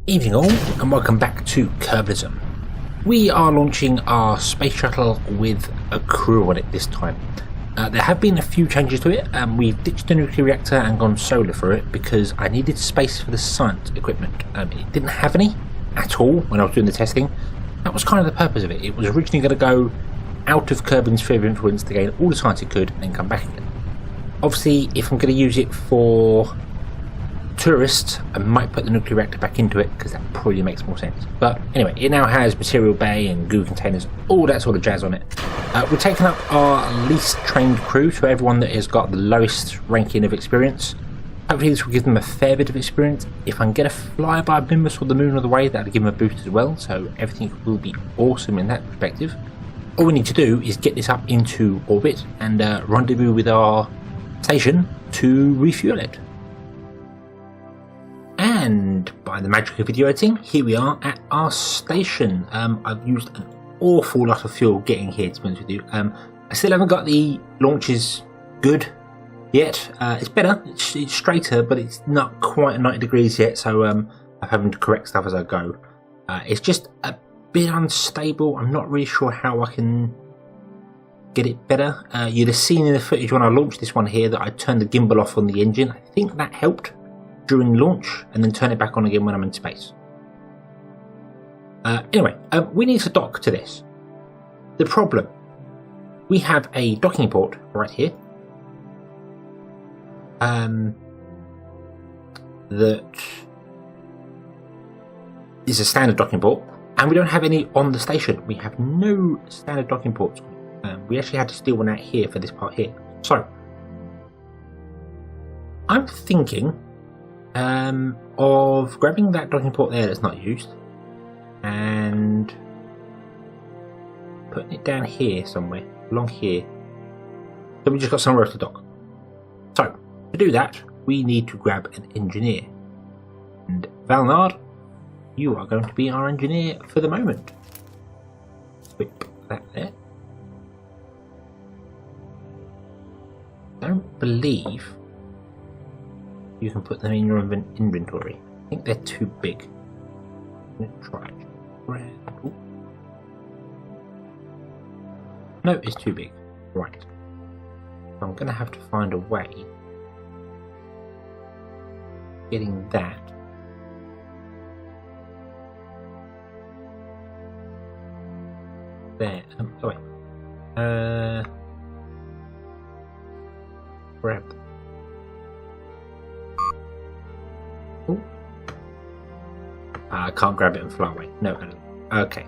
Evening all, and welcome back to Kerbalism. We are launching our space shuttle with a crew on it this time. There have been a few changes to it, and we've ditched the nuclear reactor and gone solar for it because I needed space for the science equipment. It didn't have any at all when I was doing the testing. That was kind of the purpose of it. It was originally going to go out of Kerbin's sphere of influence to gain all the science it could and then come back again. Obviously, if I'm going to use it for tourists, I might put the nuclear reactor back into it because that probably makes more sense. But anyway, it now has material bay and goo containers, all that sort of jazz on it. We're taking up our least trained crew, so everyone that has got the lowest ranking of experience. Hopefully this will give them a fair bit of experience. If I can get a flyby Mimbus or the moon of the way, that'll give them a boost as well, so everything will be awesome in that perspective. All we need to do is get this up into orbit and rendezvous with our station to refuel it. And by the magic of video editing, here we are at our station. I've used an awful lot of fuel getting here, to be honest with you. I still haven't got the launches good yet. It's better, it's straighter, but it's not quite 90 degrees yet, so I'm having to correct stuff as I go. It's just a bit unstable. I'm not really sure how I can get it better. You'd have seen in the footage when I launched this one here that I turned the gimbal off on the engine. I think that helped during launch, and then turn it back on again when I'm in space. Anyway, we need to dock to this. The problem, we have a docking port right here that is a standard docking port, and we don't have any on the station. We have no standard docking ports. We actually had to steal one out here for this part here. So I'm thinking of grabbing that docking port there that's not used and putting it down here somewhere, along here. So we just got somewhere else to dock. So to do that, we need to grab an engineer. And Valnard, you are going to be our engineer for the moment. Whip that there. Don't believe you can put them in your inventory. I think they're too big. Let's try. Ooh. No, it's too big. Right. I'm going to have to find a way getting that there. Sorry. Grab. I can't grab it and fly away. No. Okay.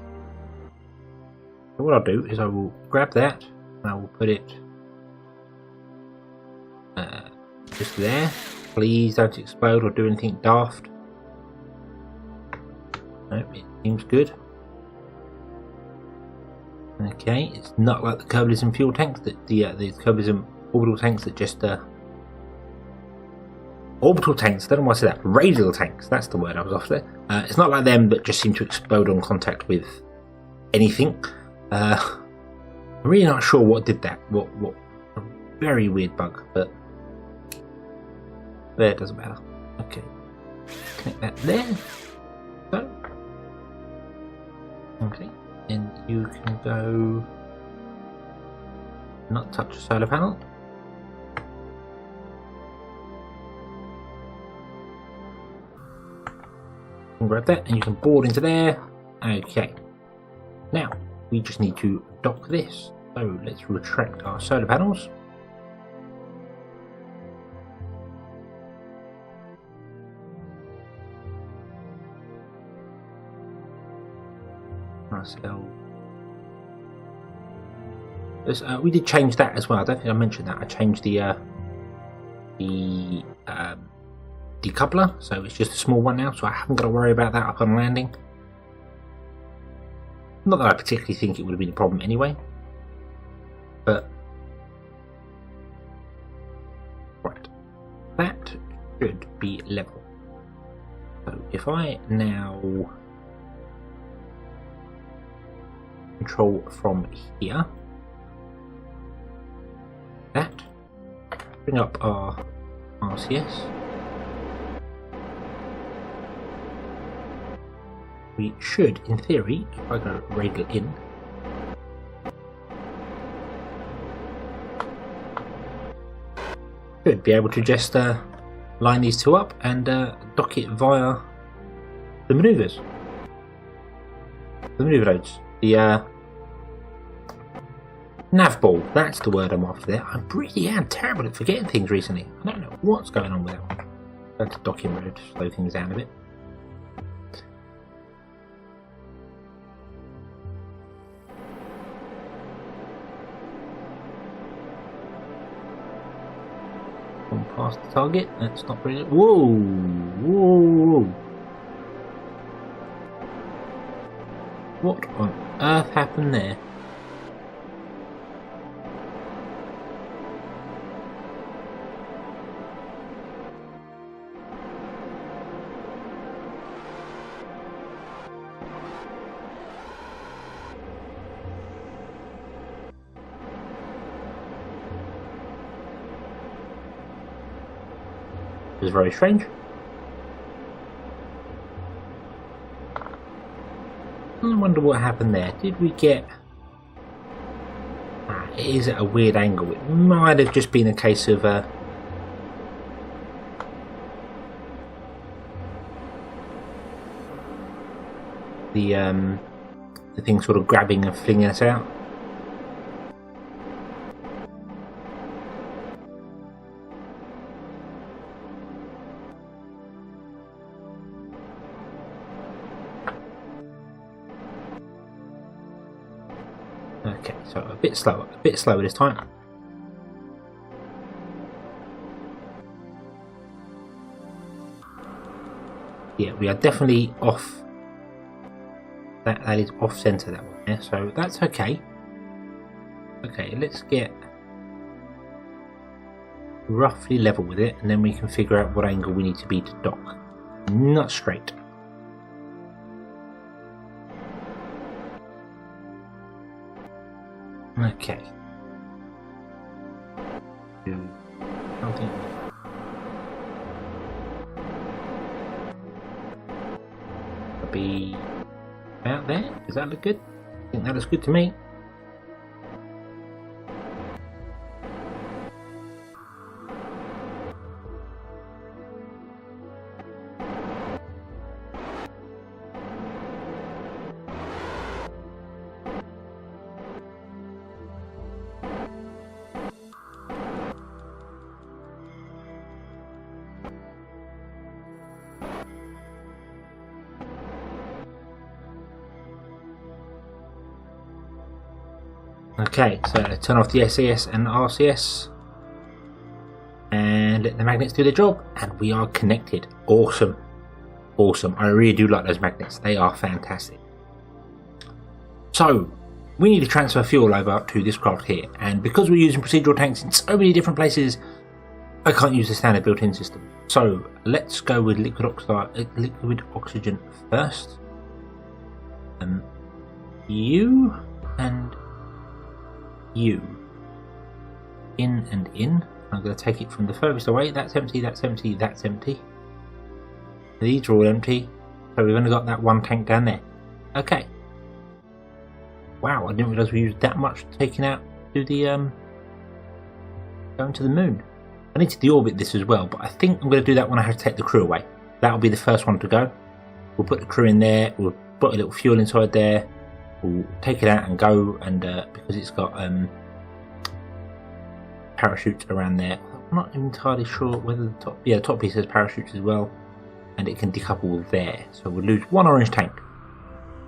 So what I'll do is I will grab that and I will put it just there. Please don't explode or do anything daft. Nope, it seems good. Okay, it's not like the Kerbalism fuel tanks that the Kerbalism orbital tanks that just orbital tanks, I don't know why I said that. Radial tanks, that's the word I was after. It's not like them that just seem to explode on contact with anything. I'm really not sure what did that. What a very weird bug, but there, it doesn't matter. Okay. Connect that there. So. Okay. And you can go not touch the solar panel. Grab that and you can board into there. Okay, now we just need to dock this, so let's retract our solar panels. We did change that as well. I don't think I mentioned that. I changed the decoupler, so it's just a small one now, so I haven't got to worry about that upon landing. Not that I particularly think it would have been a problem anyway, but right, that should be level. So if I now control from here, that bring up our RCS. we should, in theory, if I go radial in, should be able to just line these two up and dock it via the manoeuvres. The manoeuvre nodes. The nav ball, that's the word I'm after there. I really am terrible at forgetting things recently. I don't know what's going on with that one. Going to docking mode to slow things down a bit. Gone past the target, that's not brilliant. Whoa! Whoa! What on earth happened there? It was very strange. I wonder what happened there. Did we get... it is at a weird angle. It might have just been a case of the thing sort of grabbing and flinging us out. Okay, so a bit slower this time. Yeah, we are definitely off. That is off center, that one. Yeah, so that's okay. Okay, let's get roughly level with it, and then we can figure out what angle we need to be to dock. Not straight. Okay. Something. Be out there. Does that look good? I think that looks good to me. Okay, so turn off the SAS and RCS and let the magnets do their job, and we are connected. Awesome. Awesome. I really do like those magnets. They are fantastic. So, we need to transfer fuel over to this craft here, and because we're using procedural tanks in so many different places, I can't use the standard built-in system. So, let's go with liquid oxygen first. You and you. In and in. I'm going to take it from the furthest away. That's empty, that's empty, that's empty. These are all empty. So we've only got that one tank down there. Okay. Wow, I didn't realise we used that much taking out to the going to the moon. I need to deorbit this as well, but I think I'm going to do that when I have to take the crew away. That'll be the first one to go. We'll put the crew in there, we'll put a little fuel inside there. We'll take it out and go, and because it's got parachutes around there, I'm not entirely sure whether the top piece has parachutes as well, and it can decouple there, so we'll lose one orange tank.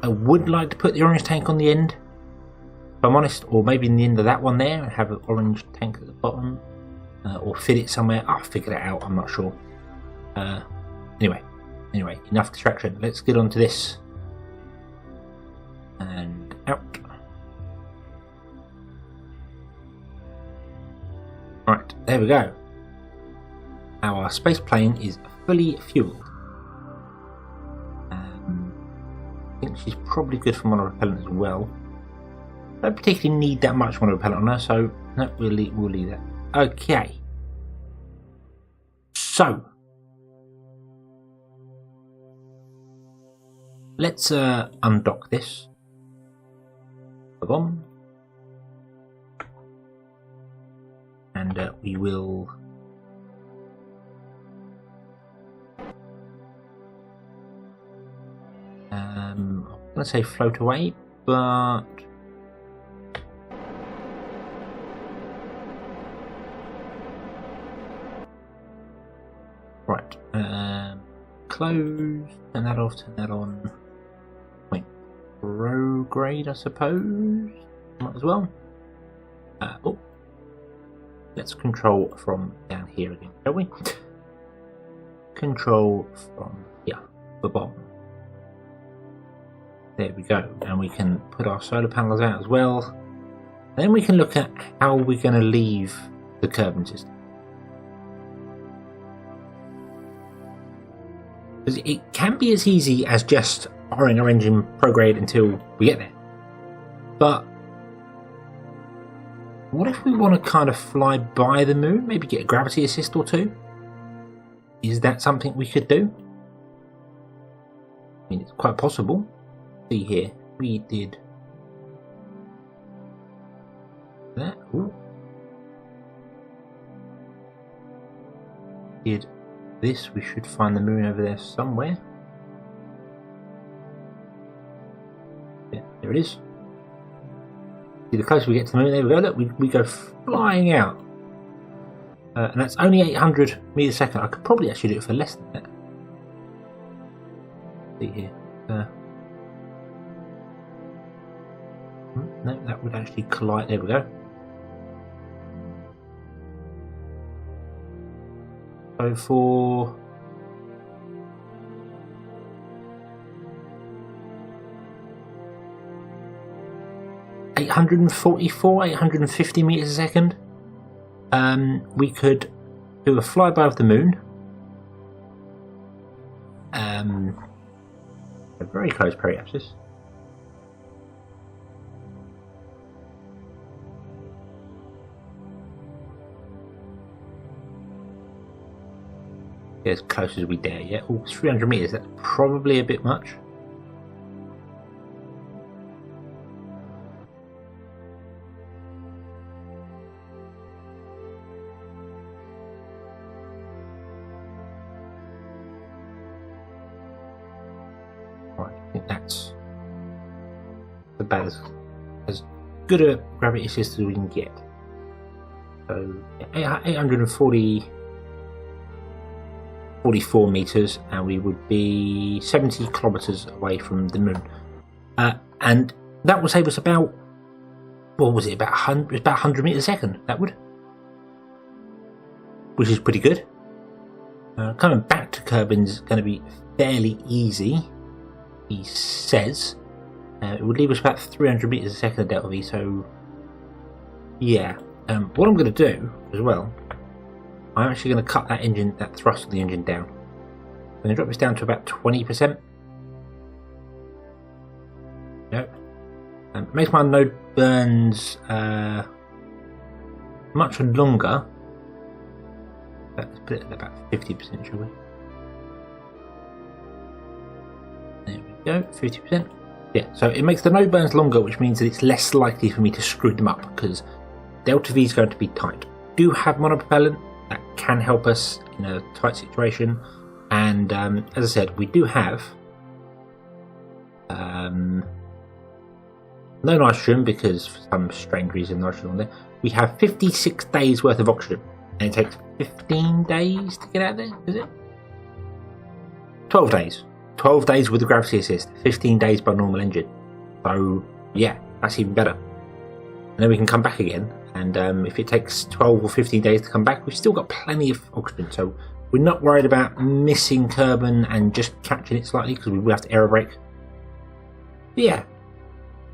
I would like to put the orange tank on the end, if I'm honest, or maybe in the end of that one there and have an orange tank at the bottom, or fit it somewhere. I'll figure it out, I'm not sure. Anyway, enough distraction. Let's get on to this. And out. Right, there we go. Our space plane is fully fueled. I think she's probably good for monopropellant as well. Don't particularly need that much monopropellant on her, so no, we'll leave that. Okay. So let's undock this. Boom. And we will I'm going to say float away, but right, close, turn that off, turn that on. Wait, prograde, I suppose, might as well. Oh, let's control from down here again, shall we? Control from here, the bottom. There we go, and we can put our solar panels out as well. Then we can look at how we're going to leave the Kerbin system. Because it can be as easy as just firing our engine prograde until we get there. But what if we want to kind of fly by the moon, maybe get a gravity assist or two? Is that something we could do? I mean, it's quite possible. See here, we did that. Ooh. Did this, we should find the moon over there somewhere. Yeah, there it is. See, the closer we get to the moon, there we go. Look, we go flying out. And that's only 800 meters a second. I could probably actually do it for less than that. See here. No, that would actually collide. There we go. So for $850 meters a second, we could do a flyby of the moon. A very close periapsis. As close as we dare, yeah. Oh, 300 meters, that's probably a bit much. Right, I think that's about as good a gravity assist as we can get. So 844 meters, and we would be 70 kilometers away from the moon, and that would save us about, what was it, about 100 meters a second. That would, which is pretty good. Coming back to Kerbin's going to be fairly easy, he says. It would leave us about 300 meters a second of delta V. So yeah, what I'm going to do as well, I'm actually going to cut that engine, that thrust of the engine down. I'm going to drop this down to about 20%. Yep. It makes my node burns much longer. Let's put it at about 50%, shall we? There we go, 50%. Yeah, so it makes the node burns longer, which means that it's less likely for me to screw them up, because delta V is going to be tight. Do have monopropellant that can help us in a tight situation, and as I said, we do have no nitrogen, because for some strange reason nitrogen on there. We have 56 days worth of oxygen, and it takes 15 days to get out there, is it? 12 days. 12 days with the gravity assist, 15 days by normal engine. So yeah, that's even better. And then we can come back again, and if it takes 12 or 15 days to come back, we've still got plenty of oxygen, so we're not worried about missing Kerbin and just catching it slightly, because we will have to aero brake. But yeah,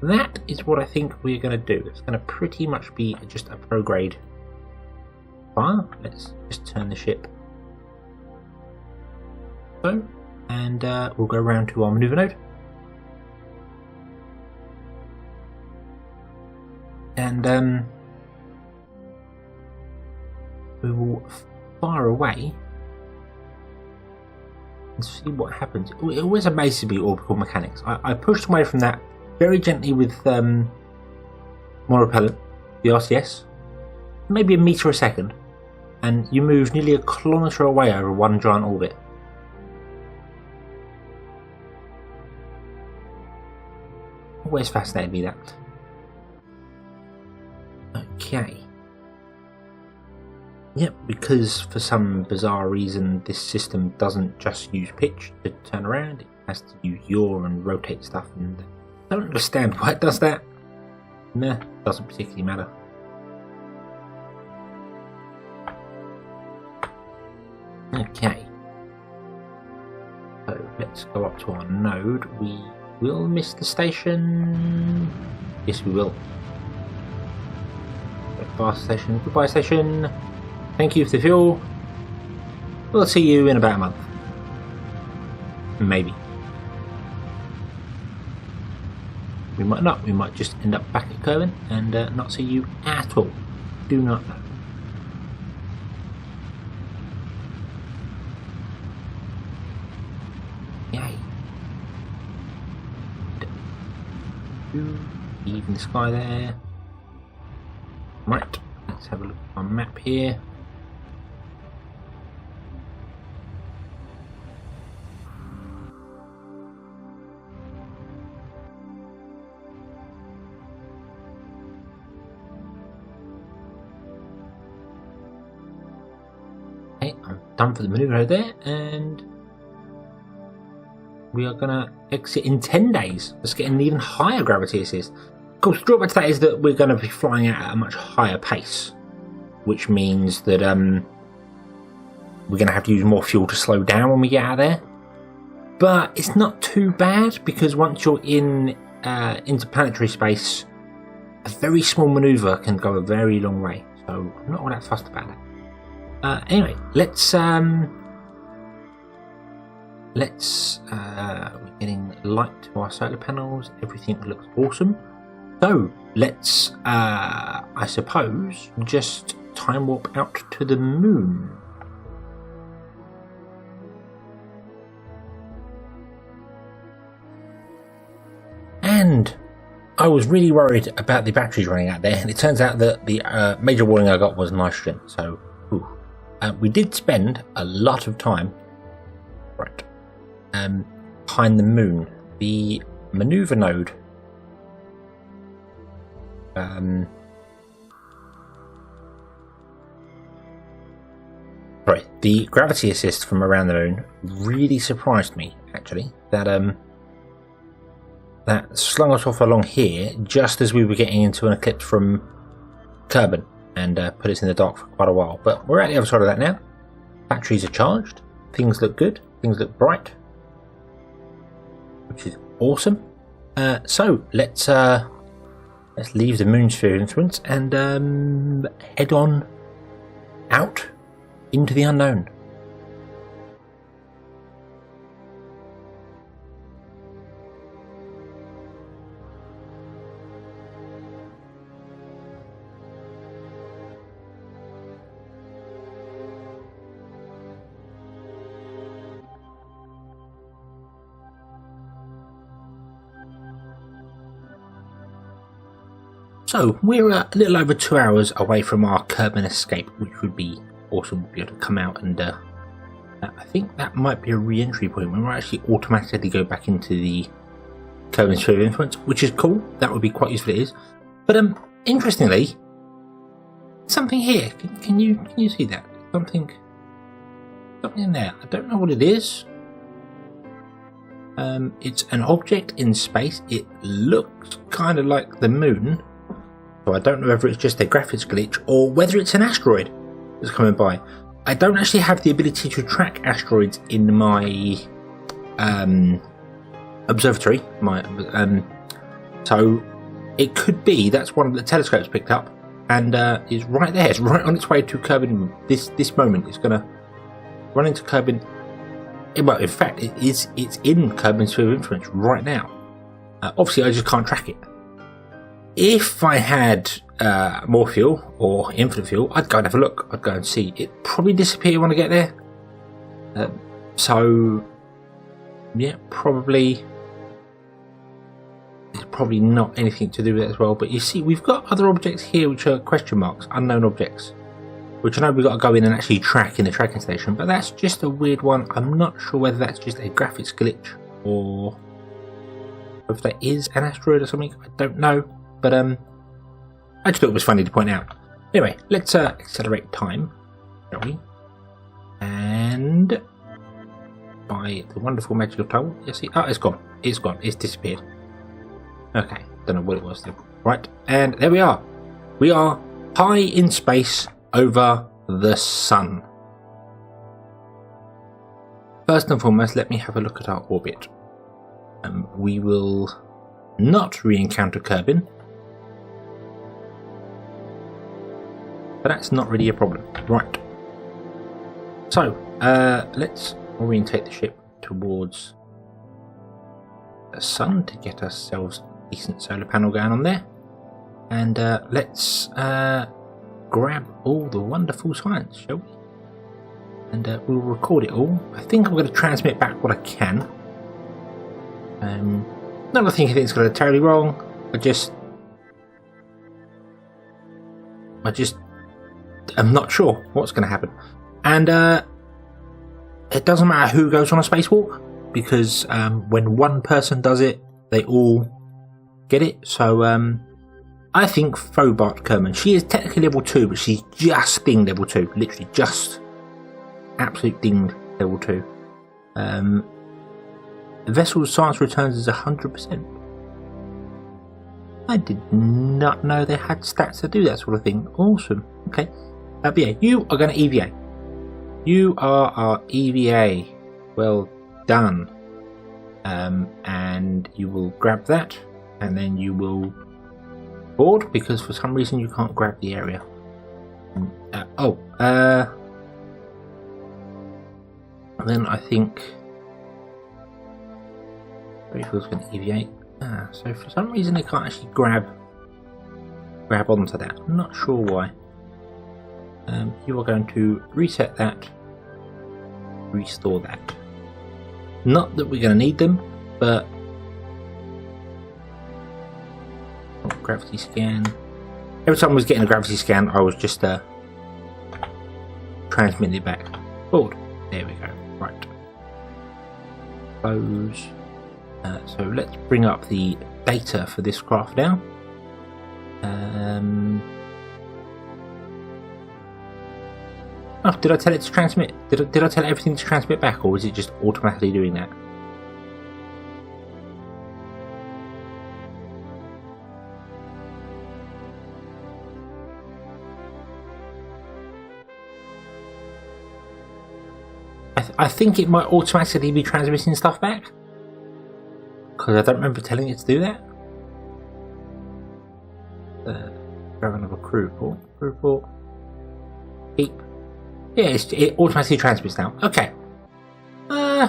that is what I think we're going to do. It's going to pretty much be just a prograde fire. Let's just turn the ship so, and we'll go around to our maneuver node. And we will fire away and see what happens. It always amazes me, orbital mechanics. I pushed away from that very gently with more repellent, the RCS, maybe a meter a second, and you move nearly a kilometre away over one giant orbit. Always fascinated me, that. Okay. Yep, because for some bizarre reason this system doesn't just use pitch to turn around, it has to use yaw and rotate stuff, and I don't understand why it does that. Nah, doesn't particularly matter. Okay. So let's go up to our node. We will miss the station. Yes, we will. Goodbye station, goodbye station. Thank you for the fuel. We'll see you in about a month. Maybe. We might not. We might just end up back at Kerbin and not see you at all. Do not know. Yay. Even the sky there. Right. Let's have a look at our map here. I'm done for the manoeuvre there, and we are going to exit in 10 days. Let's get an even higher gravity assist. Of course, the drawback to that is that we're going to be flying out at a much higher pace, which means that we're going to have to use more fuel to slow down when we get out of there. But it's not too bad, because once you're in interplanetary space, a very small manoeuvre can go a very long way. So I'm not all that fussed about it. Anyway, let's we're getting light to our solar panels. Everything looks awesome. So let's, I suppose, just time warp out to the moon. And I was really worried about the batteries running out there, and it turns out that the major warning I got was nitrogen. So. We did spend a lot of time behind the moon. The maneuver node the gravity assist from around the moon really surprised me, actually. That slung us off along here just as we were getting into an eclipse from Kerbin, and put us in the dark for quite a while. But we're at the other side of that now. Batteries are charged. Things look good. Things look bright, which is awesome. So let's leave the moon sphere of influence and head on out into the unknown. So we're a little over 2 hours away from our Kerbin escape, which would be awesome. We'll be able to come out, and I think that might be a re-entry point when we'll actually automatically go back into the Kerbin sphere of influence, which is cool. That would be quite useful, it is. But interestingly, something here. Can you see that? Something in there. I don't know what it is. It's an object in space. It looks kind of like the moon. So I don't know whether it's just a graphics glitch or whether it's an asteroid that's coming by. I don't actually have the ability to track asteroids in my observatory. So it could be that's one of the telescopes picked up and is right there. It's right on its way to Kerbin. This moment it's going to run into Kerbin. Well, in fact, it's in Kerbin's sphere of influence right now. Obviously, I just can't track it. If I had more fuel or infinite fuel, I'd go and have a look. I'd go and see. It'd probably disappear when I get there. So Yeah, probably. It's probably not anything to do with it as well. But you see, we've got other objects here which are question marks, unknown objects, which I know we've got to go in and actually track in the tracking station. But that's just a weird one. I'm not sure whether that's just a graphics glitch or if that is an asteroid or something. I don't know. But I just thought it was funny to point out. Anyway, let's accelerate time, shall we? And by the wonderful magic of time, you see, oh, it's gone. It's gone. It's disappeared. Okay, don't know what it was then. Right, and there we are. We are high in space over the sun. First and foremost, let me have a look at our orbit. We will not re-encounter Kerbin, but that's not really a problem. Right. So, let's orientate the ship towards the sun to get ourselves a decent solar panel going on there. And let's grab all the wonderful science, shall we? And we'll record it all. I think I'm going to transmit back what I can. Not that I think anything's going to terribly wrong. I'm not sure what's going to happen. And it doesn't matter who goes on a spacewalk, because when one person does it, they all get it. So I think Phobart Kerman, she is technically level 2, but she's just dinged level 2. Literally just absolute dinged level 2. The vessel's science returns is 100%. I did not know they had stats to do that sort of thing. Awesome. Okay. But yeah, you are going to EVA. You are our EVA. Well done. And you will grab that, and then you will board, because for some reason you can't grab the area. Then I think Rayfield's going to EVA. So for some reason they can't actually grab onto that. I'm not sure why. You are going to reset that, restore that. Not that we're going to need them, but gravity scan. Every time I was getting a gravity scan, I was just transmitting it back. Forward. There we go. Right. Close. So let's bring up the data for this craft now. Oh, did I tell it to transmit? Did I tell everything to transmit back, or was it just automatically doing that? I think it might automatically be transmitting stuff back, because I don't remember telling it to do that. Grab another crew report. Crew report. Keep. Yeah, it automatically transmits now. Okay. I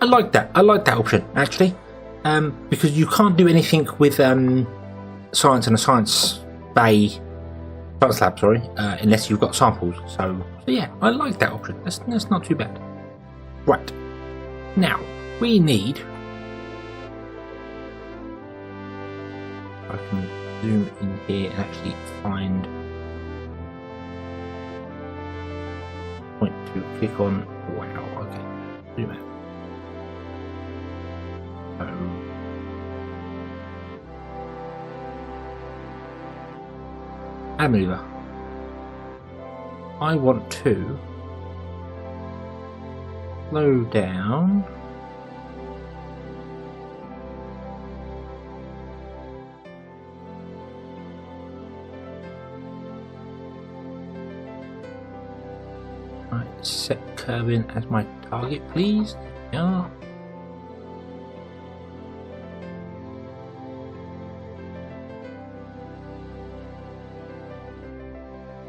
like that. I like that option, actually. Because you can't do anything with science in a science bay, science lab, sorry, unless you've got samples. So yeah, I like that option. That's not too bad. Right. Now, we need... I can zoom in here and actually find... point to click on. Wow, okay. Zoom out. Amoeba. I want to slow down. Set Kerbin as my target, please. Yeah.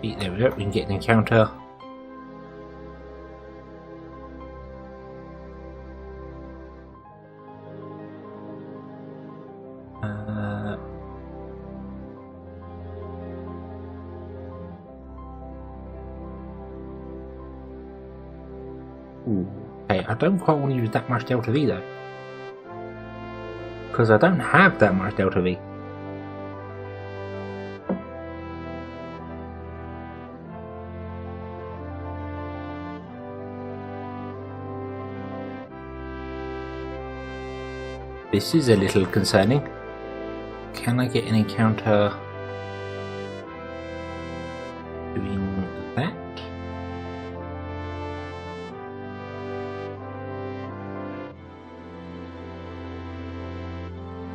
There we go. We can get an encounter. Okay, I don't quite want to use that much Delta V though, because I don't have that much Delta V. This is a little concerning. Can I get an encounter doing that?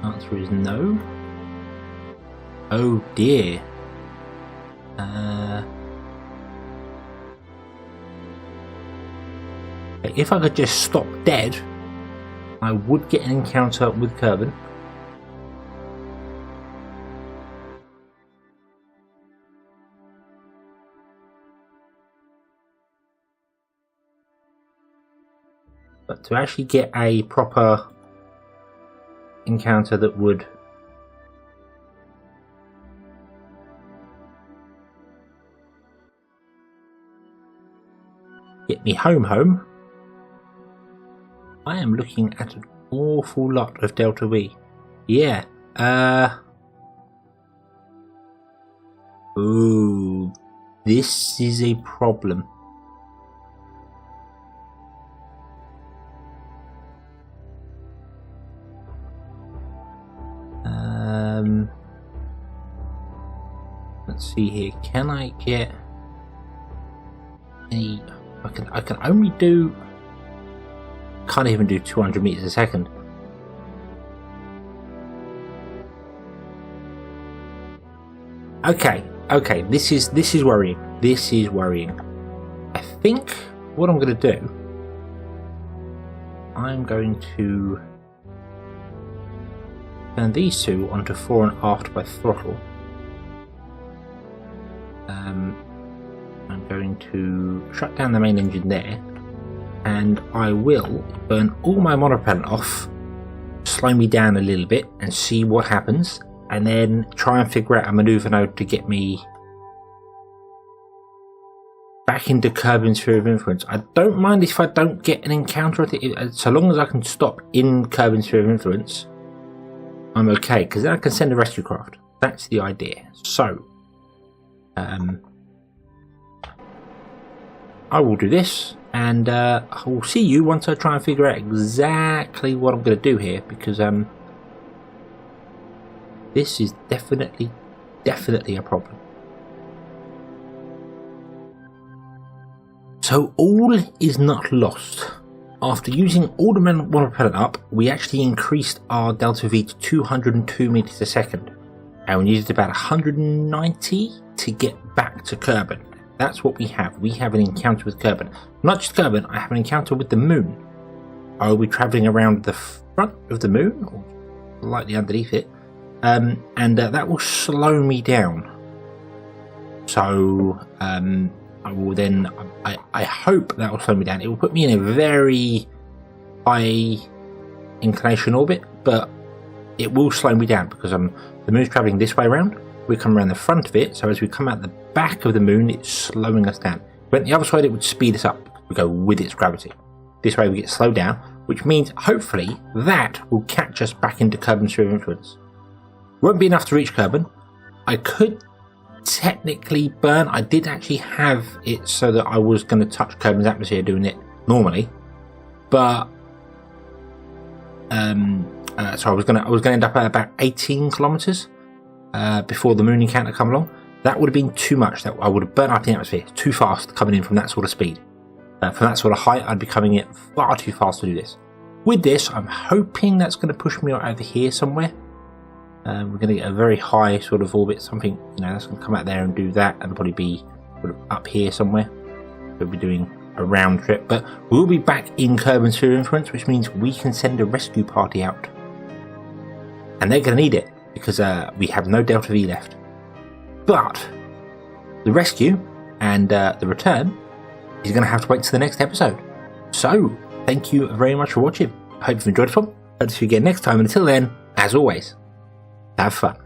Answer is no. Oh dear. If I could just stop dead, I would get an encounter with Kerbin. But to actually get a proper encounter that would get me home, I am looking at an awful lot of Delta V. Yeah, ooh, this is a problem. Let's see here. Can I get any? I can only do. Can't even do 200 meters a second. Okay. This is worrying. This is worrying. I think what I'm going to do. I'm going to turn these two onto fore and aft by throttle. I'm going to shut down the main engine there, and I will burn all my monopropellant off, slow me down a little bit and see what happens, and then try and figure out a maneuver node to get me back into Kerbin's sphere of influence. I don't mind if I don't get an encounter with it, so long as I can stop in Kerbin's sphere of influence, I'm okay, because then I can send a rescue craft. That's the idea. So, I will do this, and I will see you once I try and figure out exactly what I'm going to do here, because this is definitely a problem. So all is not lost. After using all the monopropellant up, we actually increased our Delta V to 202 meters a second, and we needed about 190 to get back to Kerbin. That's what we have. We have an encounter with Kerbin. Not just Kerbin, I have an encounter with the moon. I will be travelling around the front of the moon, or slightly underneath it, and that will slow me down. So I will then, I hope that will slow me down. It will put me in a very high inclination orbit, but it will slow me down because the moon's travelling this way around. We come around the front of it, so as we come out the back of the moon, it's slowing us down. If we went the other side, it would speed us up. We go with its gravity. This way we get slowed down, which means hopefully that will catch us back into Kerbin's sphere of influence. Won't be enough to reach Kerbin. I could technically burn. I did actually have it so that I was going to touch Kerbin's atmosphere doing it normally, but so I was going to end up at about 18 kilometers before the moon encounter come along. That would have been too much. That I would have burnt up the atmosphere too fast coming in from that sort of speed. From that sort of height, I'd be coming in far too fast to do this. With this, I'm hoping that's going to push me over here somewhere. We're going to get a very high sort of orbit, something, that's going to come out there and do that, and probably be sort of up here somewhere. We'll be doing a round trip, but we'll be back in Kerbin's sphere of influence, which means we can send a rescue party out. And they're going to need it, because we have no Delta V left. But the rescue and the return is going to have to wait to the next episode. So, thank you very much for watching. I hope you've enjoyed this one. Hope to see you again next time. And until then, as always, have fun.